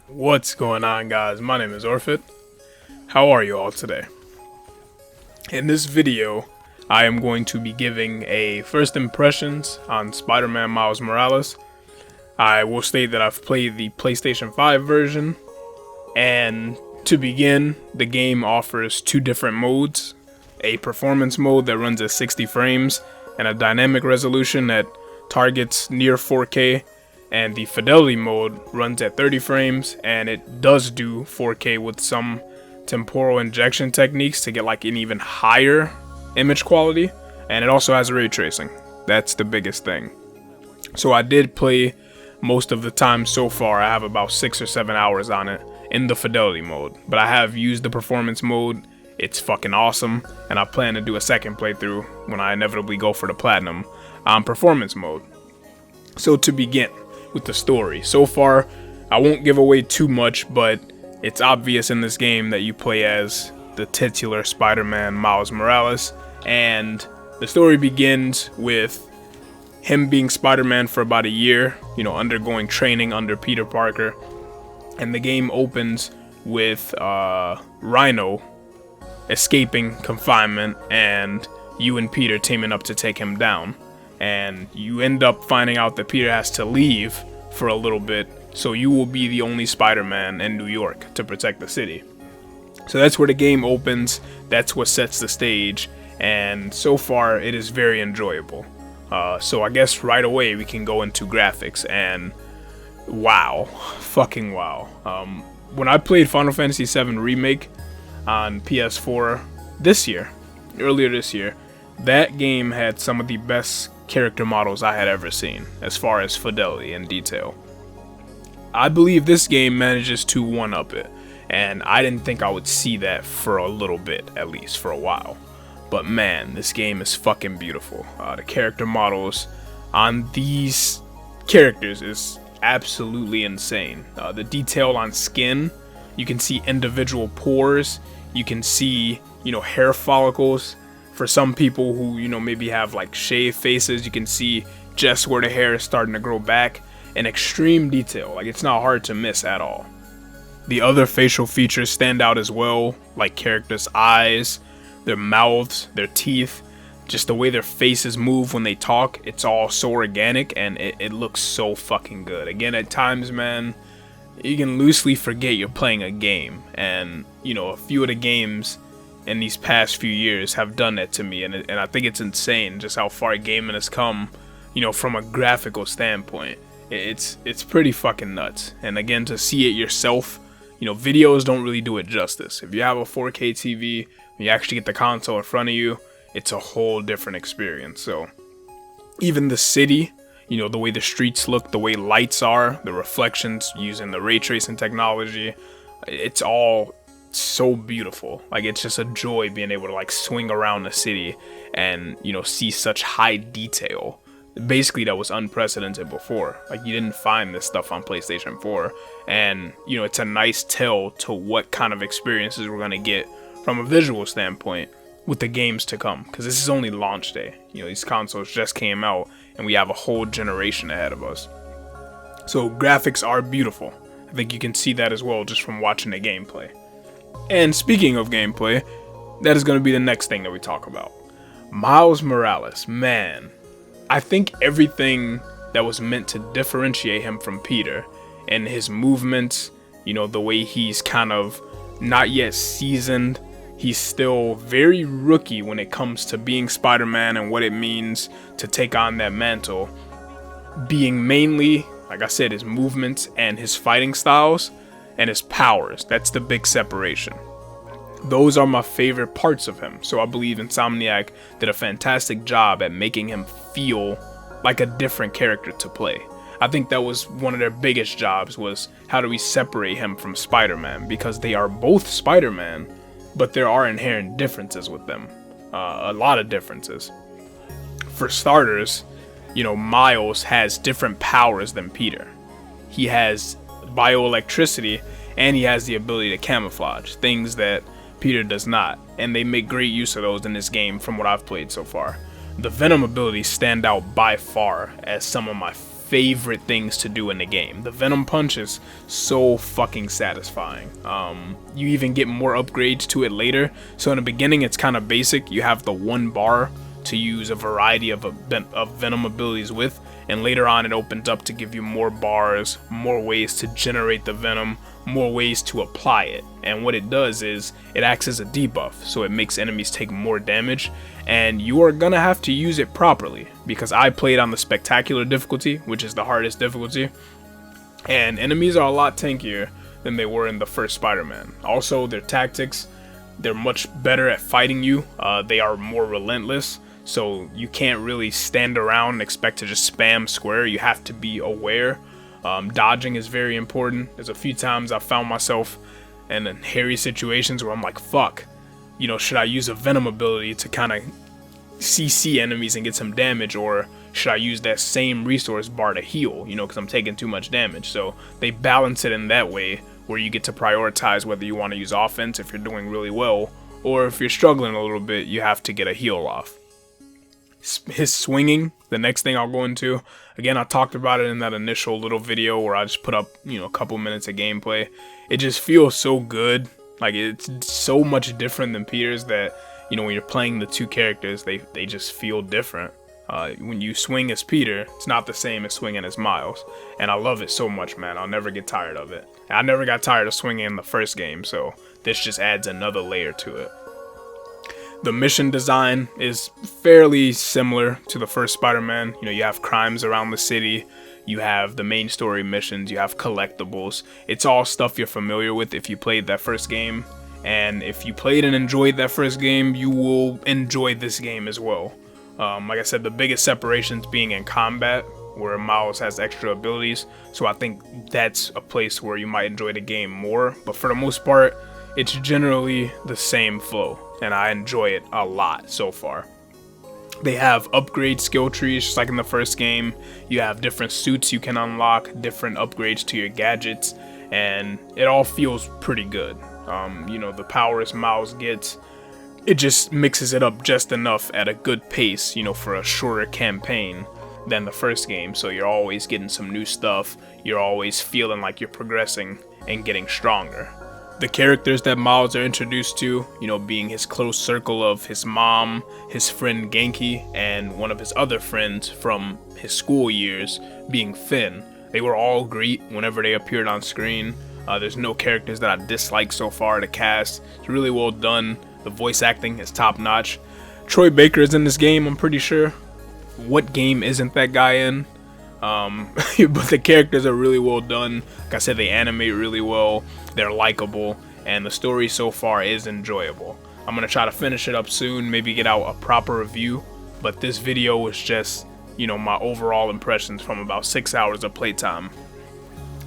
What's going on, guys? My name is Orphit. How are you all today? In this video, I am going to be giving a first impressions on Spider-Man Miles Morales. I will state that I've played the PlayStation 5 version, and to begin, the game offers two different modes: a performance mode that runs at 60 frames and a dynamic resolution that targets near 4K, and the fidelity mode runs at 30 frames and it does do 4K with some temporal injection techniques to get like an even higher image quality, and it also has ray tracing. That's the biggest thing. So I did play most of the time so far. I have about 6 or 7 hours on it in the fidelity mode, but I have used the performance mode. It's fucking awesome, and I plan to do a second playthrough when I inevitably go for the platinum on performance mode. So to begin with the story, so far I won't give away too much, but it's obvious in this game that you play as the titular Spider-Man Miles Morales, and the story begins with him being Spider-Man for about a year, undergoing training under Peter Parker, and the game opens with Rhino escaping confinement and you and Peter teaming up to take him down. And you end up finding out that Peter has to leave for a little bit, so you will be the only Spider-Man in New York to protect the city. So that's where the game opens, that's what sets the stage, and so far it is very enjoyable. So I guess right away we can go into graphics, and wow, fucking wow. When I played Final Fantasy VII Remake on PS4 earlier this year, that game had some of the best character models I had ever seen as far as fidelity and detail. I believe this game manages to one-up it, and I didn't think I would see that for a little bit, at least for a while. But man, this game is fucking beautiful. The character models on these characters is absolutely insane. The detail on skin, you can see individual pores, you can see, hair follicles. For some people who, maybe have like shaved faces, you can see just where the hair is starting to grow back in extreme detail. Like, it's not hard to miss at all. The other facial features stand out as well, like characters' eyes, their mouths, their teeth, just the way their faces move when they talk. It's all so organic, and it looks so fucking good. Again, at times, man, you can loosely forget you're playing a game, and a few of the games in these past few years have done that to me, and I think it's insane just how far gaming has come, from a graphical standpoint. It's pretty fucking nuts. And again, to see it yourself, videos don't really do it justice. If you have a 4K TV, you actually get the console in front of you, it's a whole different experience. So even the city, the way the streets look, the way lights are, the reflections using the ray tracing technology, it's all so beautiful. Like, it's just a joy being able to like swing around the city and see such high detail. Basically, that was unprecedented before. Like, you didn't find this stuff on PlayStation 4, and it's a nice tell to what kind of experiences we're gonna get from a visual standpoint with the games to come, because this is only launch day. These consoles just came out and we have a whole generation ahead of us. So graphics are beautiful. I think you can see that as well just from watching the gameplay. And speaking of gameplay, that is going to be the next thing that we talk about. Miles Morales, man. I think everything that was meant to differentiate him from Peter, and his movements, the way he's kind of not yet seasoned, he's still very rookie when it comes to being Spider-Man and what it means to take on that mantle. Being mainly, like I said, his movements and his fighting styles and his powers. That's the big separation. Those are my favorite parts of him. So I believe Insomniac did a fantastic job at making him feel like a different character to play. I think that was one of their biggest jobs, was how do we separate him from Spider-Man, because they are both Spider-Man, but there are inherent differences with them. A lot of differences. For starters, Miles has different powers than Peter. He has bioelectricity, and he has the ability to camouflage, things that Peter does not, and they make great use of those in this game from what I've played so far. The Venom abilities stand out by far as some of my favorite things to do in the game. The Venom punch is so fucking satisfying. You even get more upgrades to it later. So in the beginning, it's kind of basic. You have the 1 bar to use a variety of Venom abilities with, and later on it opens up to give you more bars, more ways to generate the Venom, more ways to apply it. And what it does is it acts as a debuff, so it makes enemies take more damage, and you are gonna have to use it properly, because I played on the spectacular difficulty, which is the hardest difficulty, and enemies are a lot tankier than they were in the first Spider-Man. Also, their tactics, they're much better at fighting you. They are more relentless. So you can't really stand around and expect to just spam square. You have to be aware. Dodging is very important. There's a few times I found myself in hairy situations where I'm like, fuck, you know, should I use a Venom ability to kind of CC enemies and get some damage, or should I use that same resource bar to heal, you know, because I'm taking too much damage. So they balance it in that way where you get to prioritize whether you want to use offense if you're doing really well, or if you're struggling a little bit, you have to get a heal off. His swinging, the next thing I'll go into. Again, I talked about it in that initial little video where I just put up, you know, a couple minutes of gameplay. It just feels so good. Like, it's so much different than Peter's that, you know, when you're playing the two characters, they just feel different. When you swing as Peter, it's not the same as swinging as Miles. And I love it so much, man. I'll never get tired of it. I never got tired of swinging in the first game, so this just adds another layer to it. The mission design is fairly similar to the first Spider-Man. You know, you have crimes around the city, you have the main story missions, you have collectibles. It's all stuff you're familiar with if you played that first game. And if you played and enjoyed that first game, you will enjoy this game as well. Like I said, the biggest separations being in combat, where Miles has extra abilities. So I think that's a place where you might enjoy the game more. But for the most part, it's generally the same flow, and I enjoy it a lot so far. They have upgrade skill trees, just like in the first game. You have different suits you can unlock, different upgrades to your gadgets, and it all feels pretty good. You know, the powers Miles gets, it just mixes it up just enough at a good pace, you know, for a shorter campaign than the first game. So you're always getting some new stuff, you're always feeling like you're progressing and getting stronger. The characters that Miles are introduced to, you know, being his close circle of his mom, his friend Genki, and one of his other friends from his school years, being Finn. They were all great whenever they appeared on screen. There's no characters that I dislike so far. The cast is really well done. The voice acting is top notch. Troy Baker is in this game, I'm pretty sure. What game isn't that guy in? But the characters are really well done. Like I said, they animate really well, they're likable, and the story so far is enjoyable. I'm gonna try to finish it up soon, maybe get out a proper review, but this video was just, you know, my overall impressions from about 6 hours of playtime.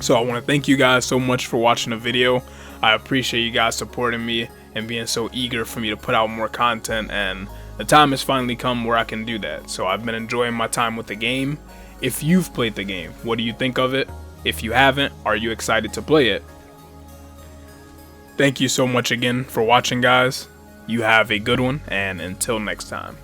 So I want to thank you guys so much for watching the video. I appreciate you guys supporting me and being so eager for me to put out more content, and the time has finally come where I can do that. So I've been enjoying my time with the game. If you've played the game, what do you think of it? If you haven't, are you excited to play it? Thank you so much again for watching, guys. You have a good one, and until next time.